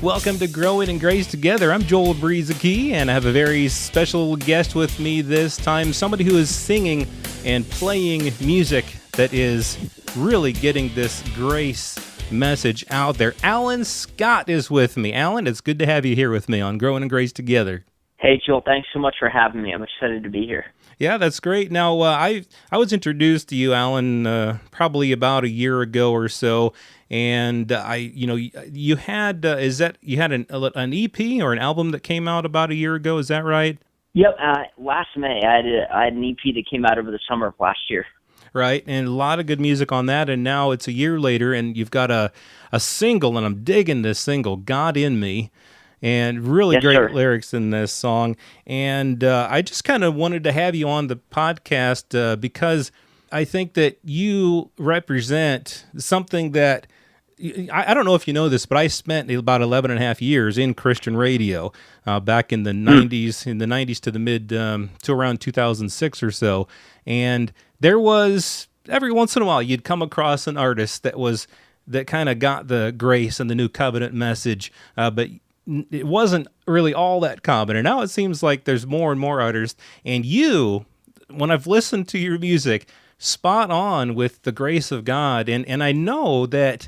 Welcome to Growing in Grace Together. I'm Joel Breezakey, and I have a very special guest with me this time, somebody who is singing and playing music that is really getting this grace message out there. Allan Scott is with me. Allan, it's good to have you here with me on Growing in Grace Together. Hey, Joel, thanks so much for having me. I'm excited to be here. Yeah, that's great. Now, I was introduced to you, Allan, probably about a year ago or so, and you had an EP or an album that came out about a year ago. Is that right? Yep. Last May, I had an EP that came out over the summer of last year. Right, and a lot of good music on that, and now it's a year later, and you've got a single, and I'm digging this single, "God in Me." And really great lyrics in this song. And I just kind of wanted to have you on the podcast because I think that you represent something that, I don't know if you know this, but I spent about 11 and a half years in Christian radio back in the 90s to the mid, to around 2006 or so. And there was, every once in a while, you'd come across an artist that kind of got the grace and the new covenant message, but it wasn't really all that common, and now it seems like there's more and more artists, and you, when I've listened to your music, spot on with the grace of God, and I know that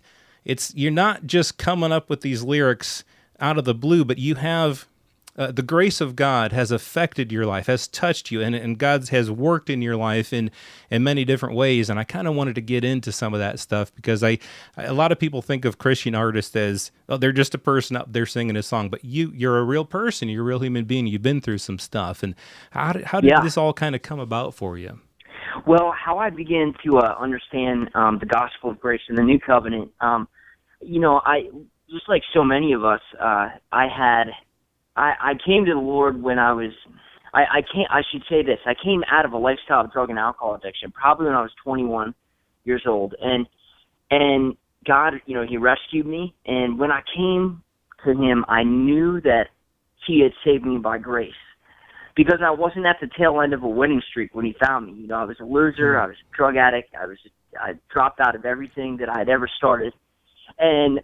you're not just coming up with these lyrics out of the blue, but you have, the grace of God has affected your life, has touched you, and God has worked in your life in many different ways, and I kind of wanted to get into some of that stuff because a lot of people think of Christian artists as, oh, they're just a person up there singing a song, but you're a real person, you're a real human being, you've been through some stuff, and how did this all kind of come about for you? Well, how I began to understand the gospel of grace and the new covenant, I just like so many of us, I came to the Lord when I should say this, I came out of a lifestyle of drug and alcohol addiction, probably when I was 21 years old. And God, He rescued me. And when I came to Him, I knew that He had saved me by grace. Because I wasn't at the tail end of a winning streak when He found me. I was a loser, I was a drug addict, I dropped out of everything that I had ever started. And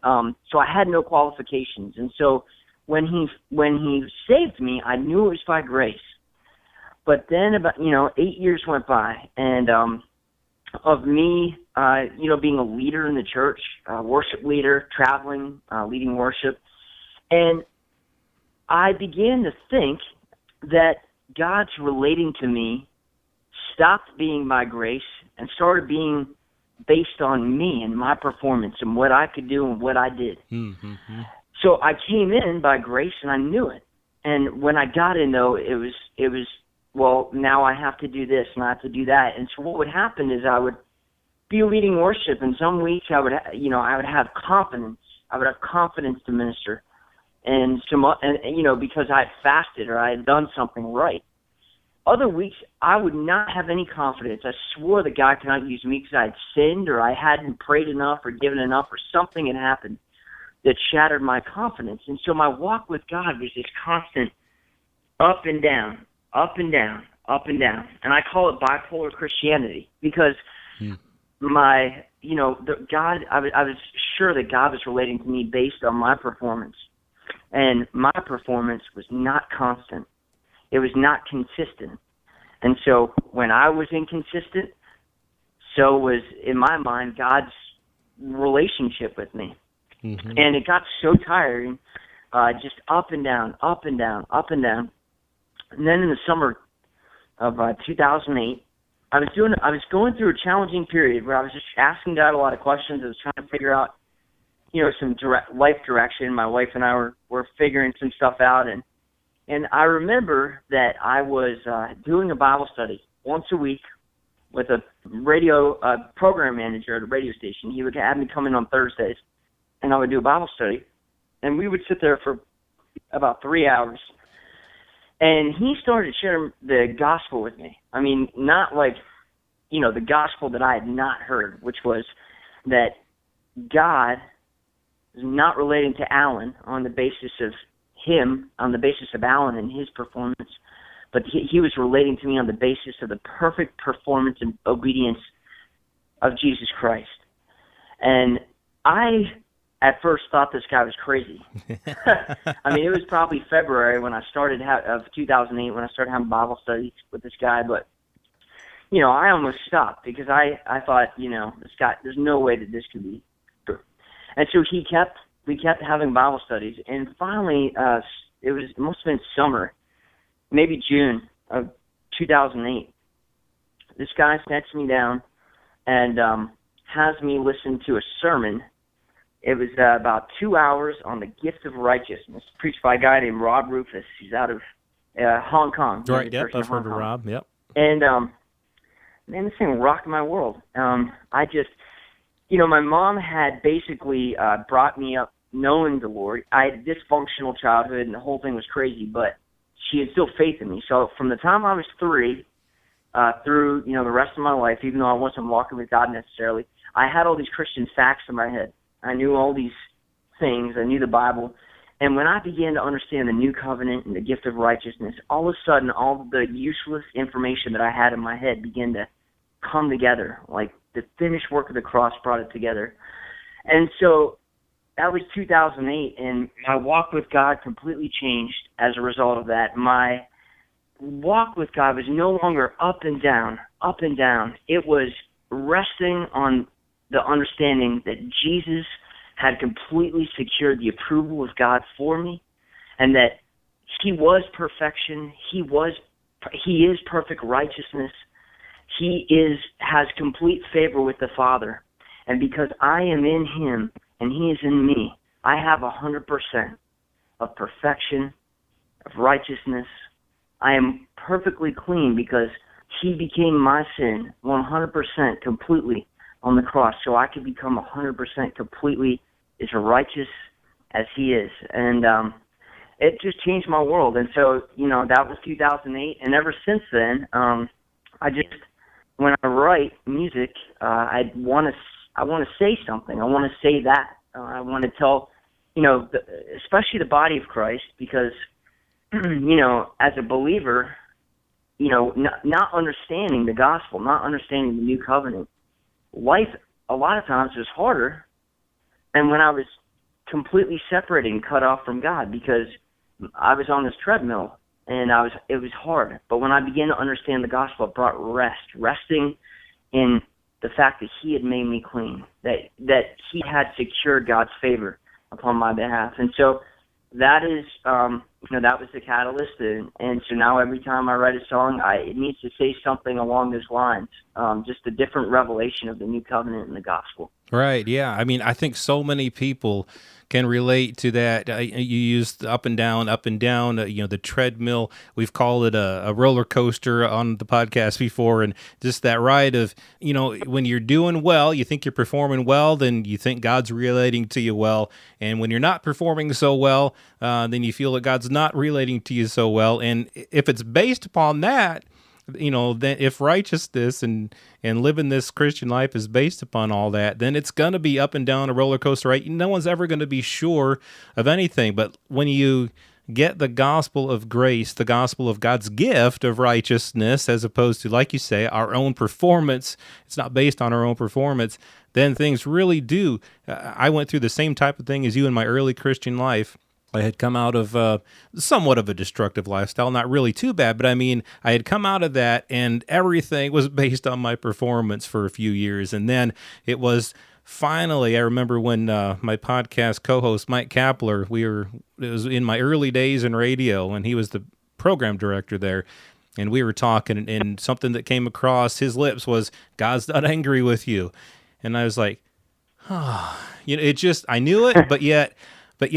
so I had no qualifications. And so when he saved me, I knew it was by grace. But then about 8 years went by, and of me being a leader in the church, worship leader, traveling, leading worship, and I began to think that God's relating to me stopped being by grace and started being based on me and my performance and what I could do and what I did. Mm-hmm. So I came in by grace, and I knew it. And when I got in, though, it was well, now I have to do this and I have to do that. And so what would happen is I would be leading worship, and some weeks I would have confidence. I would have confidence to minister, and because I had fasted or I had done something right. Other weeks I would not have any confidence. I swore that God could not use me because I had sinned or I hadn't prayed enough or given enough or something had happened that shattered my confidence. And so my walk with God was this constant up and down, up and down, up and down. And I call it bipolar Christianity because I was sure that God was relating to me based on my performance. And my performance was not constant. It was not consistent. And so when I was inconsistent, so was, in my mind, God's relationship with me. Mm-hmm. And it got so tiring, just up and down, up and down, up and down. And then in the summer of 2008, I was going through a challenging period where I was just asking God a lot of questions. I was trying to figure out, some life direction. My wife and I were figuring some stuff out, and I remember that I was doing a Bible study once a week with a radio program manager at a radio station. He would have me come in on Thursdays, and I would do a Bible study, and we would sit there for about 3 hours. And he started sharing the gospel with me. I mean, not like, the gospel that I had not heard, which was that God is not relating to Allan on the basis of him, on the basis of Allan and his performance, but he was relating to me on the basis of the perfect performance and obedience of Jesus Christ. And I at first thought this guy was crazy. I mean, it was probably February when I started of 2008 when I started having Bible studies with this guy, but I almost stopped because I thought, this guy, there's no way that this could be true. And so we kept having Bible studies, and finally, it must have been summer, maybe June of 2008. This guy sits me down and has me listen to a sermon. It was about 2 hours on the gift of righteousness, preached by a guy named Rob Rufus. He's out of Hong Kong. Right, yep, I've heard of Rob, yep. And, man, this thing rocked my world. I just, my mom had basically brought me up knowing the Lord. I had a dysfunctional childhood, and the whole thing was crazy, but she had still faith in me. So from the time I was 3 through, the rest of my life, even though I wasn't walking with God necessarily, I had all these Christian facts in my head. I knew all these things. I knew the Bible. And when I began to understand the new covenant and the gift of righteousness, all of a sudden, all the useless information that I had in my head began to come together. Like the finished work of the cross brought it together. And so that was 2008, and my walk with God completely changed as a result of that. My walk with God was no longer up and down, up and down. It was resting on the understanding that Jesus had completely secured the approval of God for me, and that he was perfection. He is perfect righteousness. He has complete favor with the Father. And because I am in him and he is in me, I have 100% of perfection, of righteousness. I am perfectly clean because he became my sin 100% completely on the cross, so I could become 100% completely as righteous as he is. And it just changed my world. And so, that was 2008. And ever since then, when I write music, I want to say something. I want to say that. I want to tell, especially the body of Christ, because, as a believer, not understanding the gospel, not understanding the new covenant, life a lot of times was harder. And when I was completely separated and cut off from God, because I was on this treadmill and it was hard. But when I began to understand the gospel, it brought resting in the fact that he had made me clean, that he had secured God's favor upon my behalf. And so that is, that was the catalyst. And so now every time I write a song, it needs to say something along those lines, just a different revelation of the new covenant and the gospel. Right, yeah. I mean, I think so many people can relate to that. You used up and down, the treadmill. We've called it a roller coaster on the podcast before, and just that ride of, when you're doing well, you think you're performing well, then you think God's relating to you well, and when you're not performing so well, then you feel that God's not relating to you so well, and if it's based upon that, then if righteousness and living this Christian life is based upon all that, then it's going to be up and down a roller coaster, right? No one's ever going to be sure of anything. But when you get the gospel of grace, the gospel of God's gift of righteousness, as opposed to, like you say, our own performance, it's not based on our own performance, then things really do. I went through the same type of thing as you in my early Christian life. I had come out of somewhat of a destructive lifestyle, not really too bad, but I mean, I had come out of that and everything was based on my performance for a few years. And then it was finally, I remember when my podcast co-host, Mike Kapler, it was in my early days in radio, and he was the program director there. And we were talking, and something that came across his lips was, "God's not angry with you." And I was like, I knew it, but yet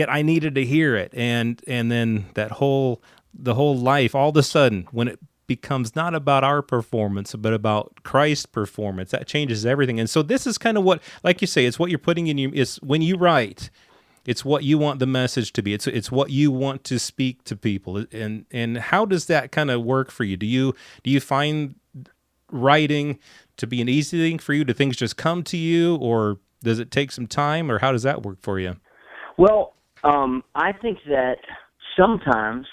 I needed to hear it. And then the whole life, all of a sudden, when it becomes not about our performance, but about Christ's performance, that changes everything. And so this is kind of what, like you say, it's what you're putting in it's when you write, it's what you want the message to be. It's what you want to speak to people. And how does that kind of work for you? Do you find writing to be an easy thing for you? Do things just come to you, or does it take some time, or how does that work for you? Well, I think that sometimes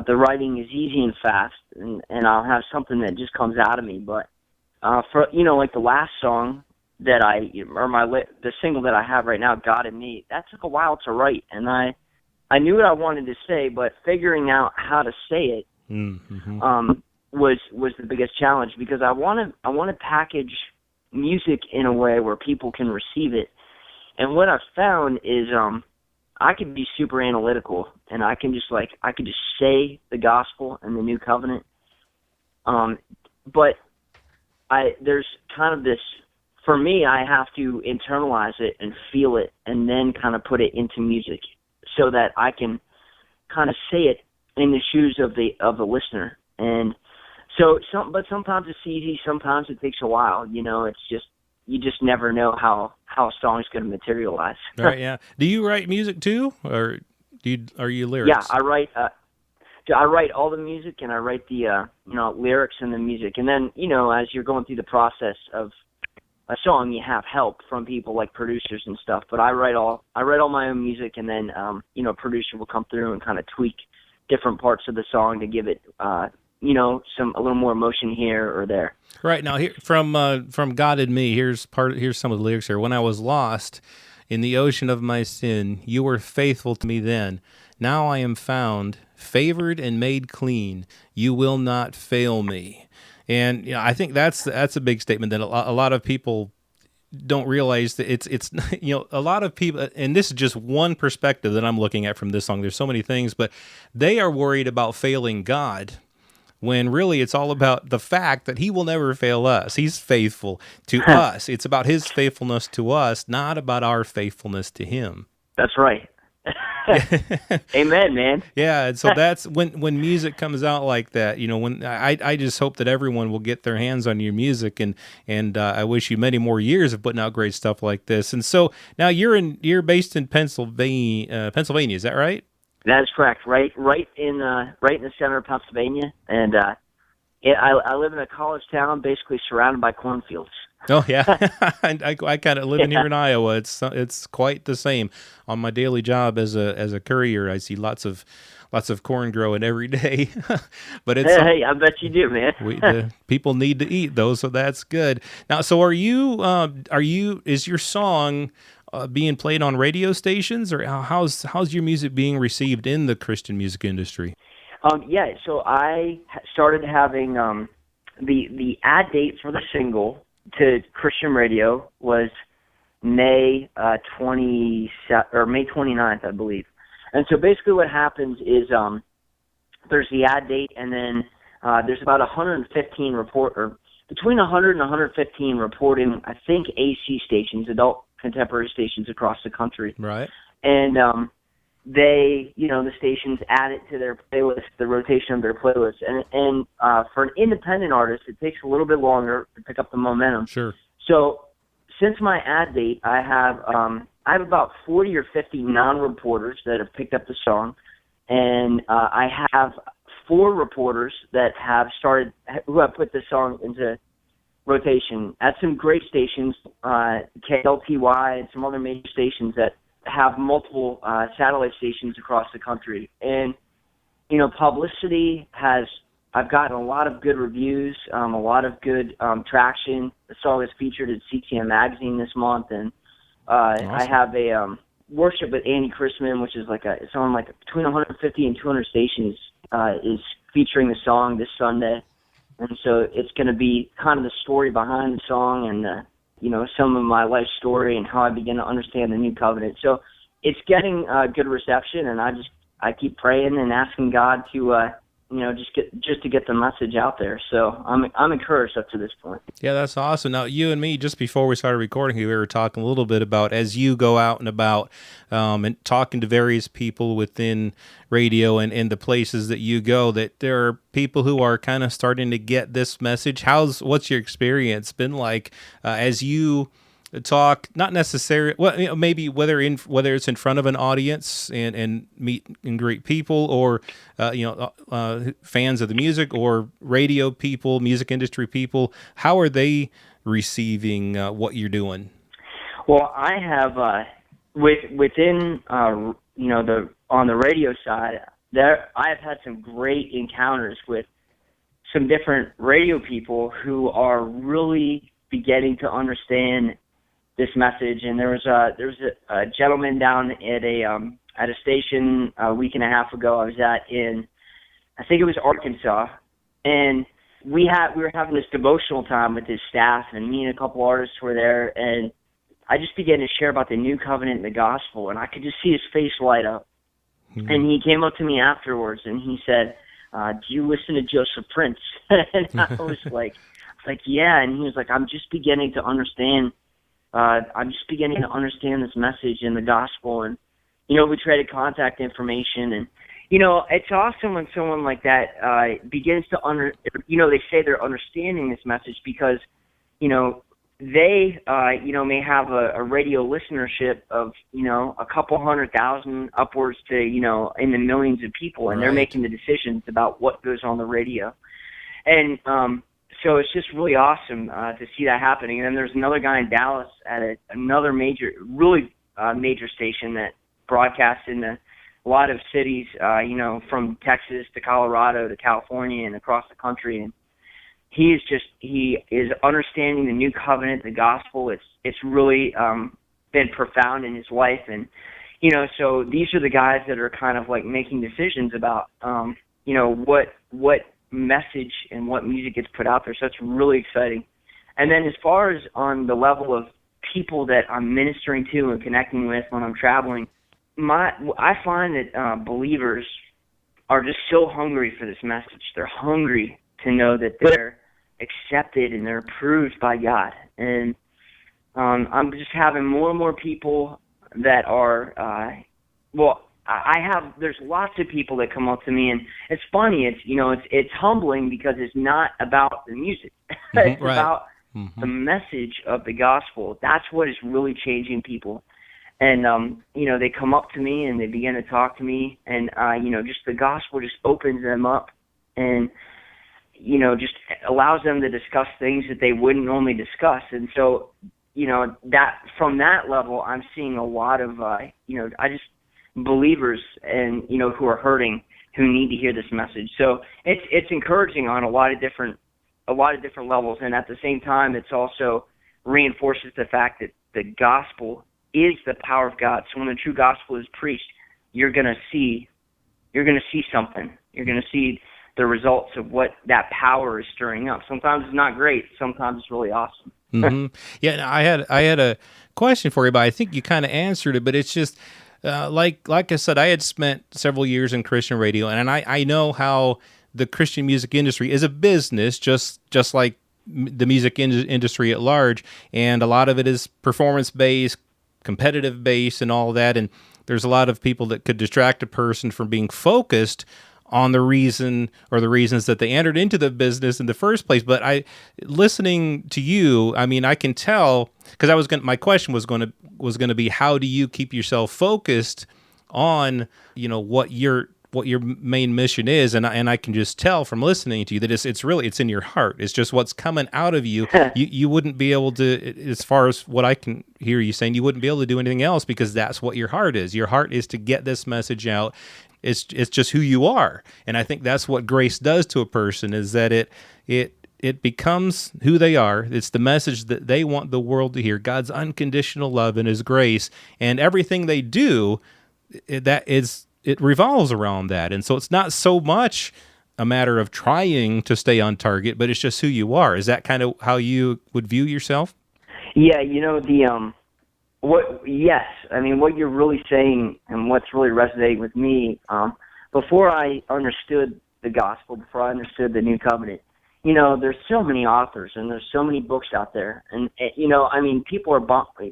the writing is easy and fast, and I'll have something that just comes out of me. But for like the last song the single that I have right now, God in Me, that took a while to write, and I knew what I wanted to say, but figuring out how to say it was the biggest challenge, because I want to package music in a way where people can receive it. And what I've found is I can be super analytical, and I could just say the gospel and the new covenant. But there's kind of this, for me, I have to internalize it and feel it, and then kind of put it into music, so that I can kind of say it in the shoes of the listener. And so, but sometimes it's easy, sometimes it takes a while. It's just, you just never know how a song is going to materialize. Right? Yeah. Do you write music too, or are you lyrics? Yeah, I write all the music, and I write the lyrics and the music. And then as you're going through the process of a song, you have help from people like producers and stuff. But I write all my own music, and then a producer will come through and kind of tweak different parts of the song to give it a little more emotion here or there. Right. Now, here from God in Me, here's some of the lyrics here. When I was lost in the ocean of my sin, you were faithful to me then. Now I am found, favored and made clean. You will not fail me. And I think that's a big statement that a lot of people don't realize, that it's a lot of people, and this is just one perspective that I'm looking at from this song. There's so many things, but they are worried about failing God, when really it's all about the fact that he will never fail us. He's faithful to us. It's about his faithfulness to us, not about our faithfulness to him. That's right. Amen, man. Yeah, and so that's when music comes out like that. When I just hope that everyone will get their hands on your music, and I wish you many more years of putting out great stuff like this. And so now you're based in Pennsylvania. Is that right? That is correct. Right in the center of Pennsylvania, and I live in a college town, basically surrounded by cornfields. Oh yeah, I kind of live in here in Iowa. It's quite the same. On my daily job as a courier, I see lots of corn growing every day. But it's hey, I bet you do, man. The people need to eat though, so that's good. Now, so is your song being played on radio stations, or how's your music being received in the Christian music industry? Yeah, so I started having the ad date for the single to Christian radio was May 29th, I believe. And so basically what happens is there's the ad date, and then there's about 115 between 100 and 115 reporting, I think, AC stations, adult contemporary stations across the country. Right. And they, the stations add it to their playlist, the rotation of their playlist. And for an independent artist, it takes a little bit longer to pick up the momentum. Sure. So since my ad date, I have about 40 or 50 non-reporters that have picked up the song, and I have 4 reporters that who have put the song into rotation at some great stations, KLTY and some other major stations that have multiple satellite stations across the country. And, publicity I've gotten a lot of good reviews, a lot of good traction. The song is featured in CCM Magazine this month, and awesome. I have a worship with Andy Chrisman, which is it's on between 150 and 200 stations, is featuring the song this Sunday. And so it's going to be kind of the story behind the song, and some of my life story and how I began to understand the new covenant. So it's getting good reception, and I keep praying and asking God to just to get the message out there. So I'm encouraged up to this point. Yeah, that's awesome. Now, you and me, just before we started recording, we were talking a little bit about, as you go out and about and talking to various people within radio and the places that you go, that there are people who are kind of starting to get this message. What's your experience been like as you talk, not necessarily, well, maybe whether it's in front of an audience and meet and greet people, or fans of the music, or radio people, music industry people? How are they receiving what you're doing? Well, I have within on the radio side, I have had some great encounters with some different radio people who are really beginning to understand this message. And there was a gentleman down at a station a week and a half ago I was at in, I think it was Arkansas, and we were having this devotional time with his staff, and me and a couple artists were there, and I just began to share about the new covenant and the gospel, and I could just see his face light up. Mm-hmm. And he came up to me afterwards, and he said, do you listen to Joseph Prince? And I was like, yeah. And he was like, I'm just beginning to understand this message in the gospel. And, we traded contact information. And, it's awesome when someone like that begins to they say they're understanding this message because, they, may have a radio listenership of, a couple 100,000 upwards to, in the millions of people, and they're making the decisions about what goes on the radio. And so it's just really awesome to see that happening. And then there's another guy in Dallas at another major station that broadcasts in a lot of cities, from Texas to Colorado to California and across the country. And he is understanding the new covenant, the gospel. It's really been profound in his life. And, so these are the guys that are kind of like making decisions about, what message and what music gets put out there. So it's really exciting. And then as far as on the level of people that I'm ministering to and connecting with when I'm traveling, I find that believers are just so hungry for this message. They're hungry to know that they're accepted and they're approved by God. And I'm just having more and more people that are, there's lots of people that come up to me, and it's funny. It's humbling because it's not about the music. It's about the message of the gospel. That's what is really changing people. And, they come up to me and they begin to talk to me, and, just the gospel just opens them up and, just allows them to discuss things that they wouldn't normally discuss. And so, that from that level, I'm seeing a lot of, believers and, who are hurting, who need to hear this message. So it's encouraging on a lot of different levels. And at the same time, it's also reinforces the fact that the gospel is the power of God. So when the true gospel is preached, you're going to see something. You're going to see the results of what that power is stirring up. Sometimes it's not great. Sometimes it's really awesome. Mm-hmm. Yeah, I had a question for you, but I think you kind of answered it. But it's just like I said, I had spent several years in Christian radio, and I know how the Christian music industry is a business, just like the music industry at large, and a lot of it is performance-based, competitive-based, and all that. And there's a lot of people that could distract a person from being focused on the reason or the reasons that they entered into the business in the first place. But listening to you, I mean, I can tell, because my question was going to be, how do you keep yourself focused on, what your main mission is? And I can just tell from listening to you that it's in your heart. It's just what's coming out of you. You wouldn't be able to, as far as what I can hear you saying, you wouldn't be able to do anything else, because that's what your heart is. Your heart is to get this message out. It's just who you are. And I think that's what grace does to a person, is that it becomes who they are. It's the message that they want the world to hear, God's unconditional love and his grace. And everything they do, it revolves around that. And so it's not so much a matter of trying to stay on target, but it's just who you are. Is that kind of how you would view yourself? Yeah, yes. I mean, what you're really saying and what's really resonating with me, before I understood the gospel, before I understood the new covenant, there's so many authors and there's so many books out there. And, people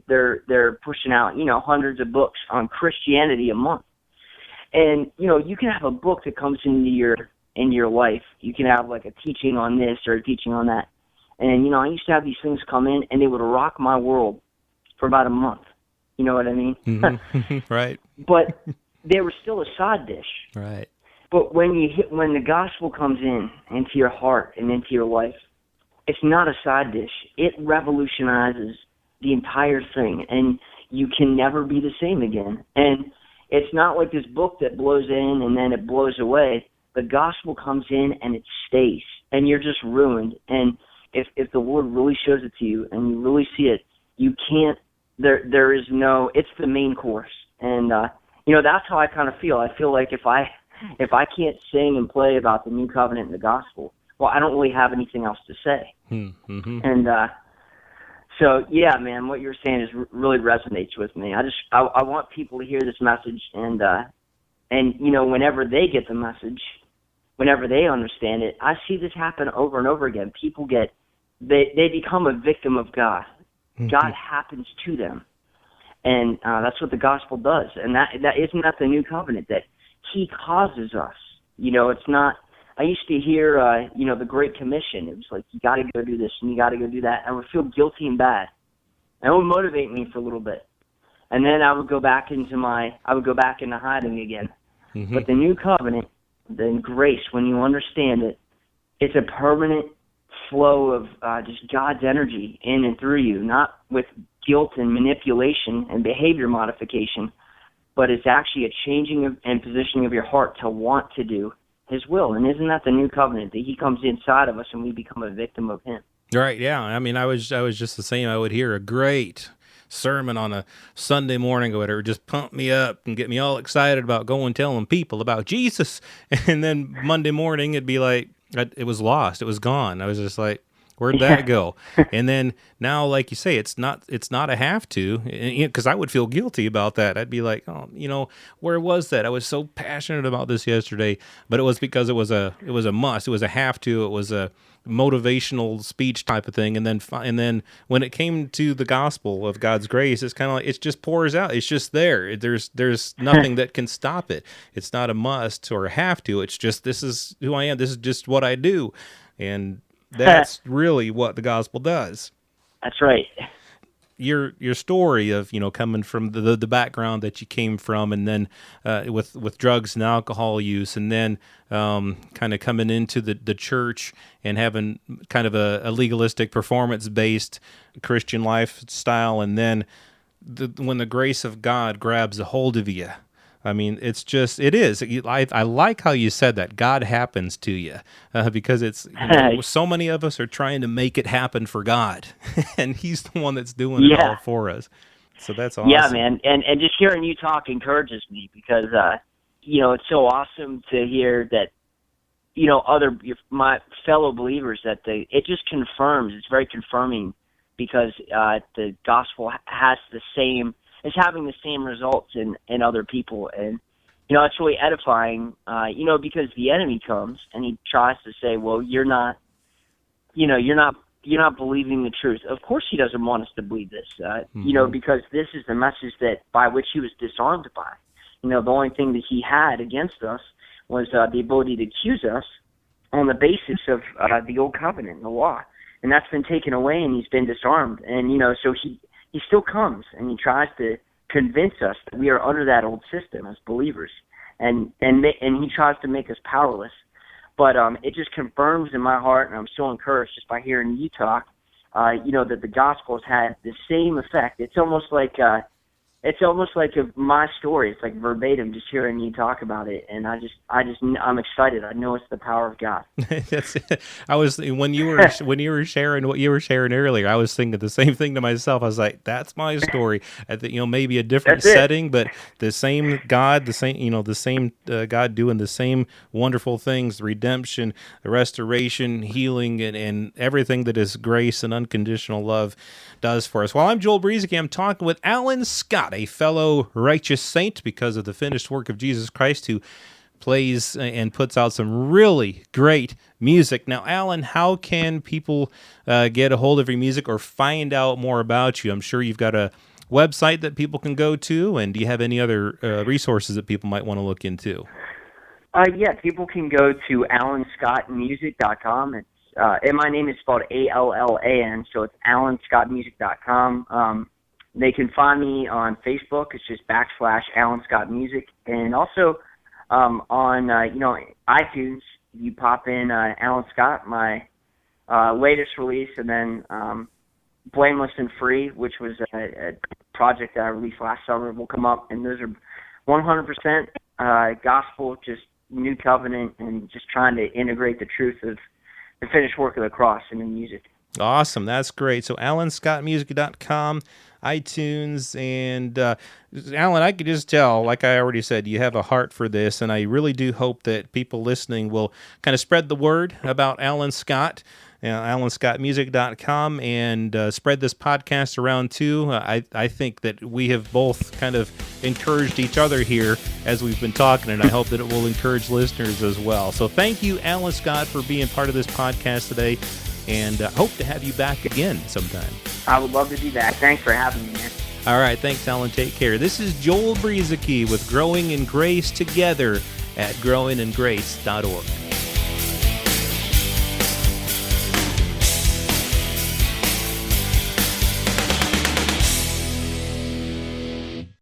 they're pushing out, hundreds of books on Christianity a month. And, you can have a book that comes into your life. You can have like a teaching on this or a teaching on that. And, I used to have these things come in and they would rock my world for about a month. You know what I mean? Mm-hmm. Right. But they were still a side dish. Right. But when the gospel comes into your heart and into your life, it's not a side dish. It revolutionizes the entire thing, and you can never be the same again. And it's not like this book that blows in and then it blows away. The gospel comes in and it stays, and you're just ruined. And if the Lord really shows it to you and you really see it, you can't there is no. It's the main course, and that's how I kind of feel. I feel like if I can't sing and play about the new covenant and the gospel, well, I don't really have anything else to say. Mm-hmm. And so, yeah, man, what you're saying really resonates with me. I want people to hear this message, and whenever they get the message, whenever they understand it, I see this happen over and over again. People they become a victim of God. Mm-hmm. God happens to them, and that's what the gospel does. And that isn't that the new covenant, that He causes us. It's not. I used to hear, the Great Commission. It was like, you got to go do this and you got to go do that. I would feel guilty and bad. And it would motivate me for a little bit. And then I would go back into hiding again. Mm-hmm. But the new covenant, the grace, when you understand it, it's a permanent flow of just God's energy in and through you, not with guilt and manipulation and behavior modification, but it's actually a changing and positioning of your heart to want to do His will. And isn't that the new covenant, that He comes inside of us and we become a victim of Him? Right. Yeah. I mean, I was just the same. I would hear a great sermon on a Sunday morning or whatever, just pump me up and get me all excited about going telling people about Jesus. And then Monday morning, it'd be like, it was lost. It was gone. I was just like, where'd that go? And then now, like you say, it's not a have to, because I would feel guilty about that. I'd be like, oh, where was that? I was so passionate about this yesterday, but it was because it was a must. It was a have to. It was a motivational speech type of thing. And then when it came to the gospel of God's grace, it's kind of like, it just pours out. It's just there. There's nothing that can stop it. It's not a must or a have to. It's just, this is who I am. This is just what I do. And that's really what the gospel does. That's right. Your story of coming from the background that you came from, and then with drugs and alcohol use, and then kind of coming into the church and having kind of a legalistic, performance-based Christian lifestyle, and then when the grace of God grabs a hold of you. I mean, it is. I like how you said that. God happens to you, because it's so many of us are trying to make it happen for God, and He's the one that's doing it all for us. So that's awesome. Yeah, man. And just hearing you talk encourages me, because it's so awesome to hear that my fellow believers, that it just confirms. It's very confirming, because the gospel has it's having the same results in other people. And, it's really edifying, because the enemy comes and he tries to say, well, you're not believing the truth. Of course he doesn't want us to believe this, because this is the message that by which he was disarmed by. The only thing that he had against us was the ability to accuse us on the basis of the old covenant, the law. And that's been taken away, and he's been disarmed. And, so he still comes and he tries to convince us that we are under that old system as believers, and he tries to make us powerless. But it just confirms in my heart, and I'm so encouraged just by hearing you talk, that the gospel has had the same effect. It's almost like my story. It's like verbatim, just hearing you talk about it, and I'm excited. I know it's the power of God. That's it. I was when you were sharing what you were sharing earlier, I was thinking the same thing to myself. I was like, that's my story. I think maybe a different setting, but the same God, the same God doing the same wonderful things: the redemption, the restoration, healing, and everything that is grace and unconditional love does for us. Well, I'm Joel Breezy. I'm talking with Allan Scott, a fellow righteous saint because of the finished work of Jesus Christ, who plays and puts out some really great music. Now, Allan, how can people get a hold of your music or find out more about you? I'm sure you've got a website that people can go to, and do you have any other resources that people might want to look into? Yeah, people can go to allanscottmusic.com. And my name is spelled Allan, so it's allanscottmusic.com. They can find me on Facebook. It's just /Allan Scott Music. And also on iTunes, you pop in Allan Scott, my latest release, and then Blameless and Free, which was a project that I released last summer, will come up. And those are 100% gospel, just new covenant, and just trying to integrate the truth of the finished work of the cross in the music. Awesome. That's great. So allanscottmusic.com. iTunes. And Allan, I could just tell, like I already said, you have a heart for this, and I really do hope that people listening will kind of spread the word about Allan Scott. AllanScottMusic.com, and spread this podcast around too. I think that we have both kind of encouraged each other here as we've been talking, and I hope that it will encourage listeners as well. So thank you, Allan Scott, for being part of this podcast today, and hope to have you back again sometime. I would love to be back. Thanks for having me, man. All right, thanks, Allan. Take care. This is Joel Brieseke with Growing in Grace, together at growingingrace.org.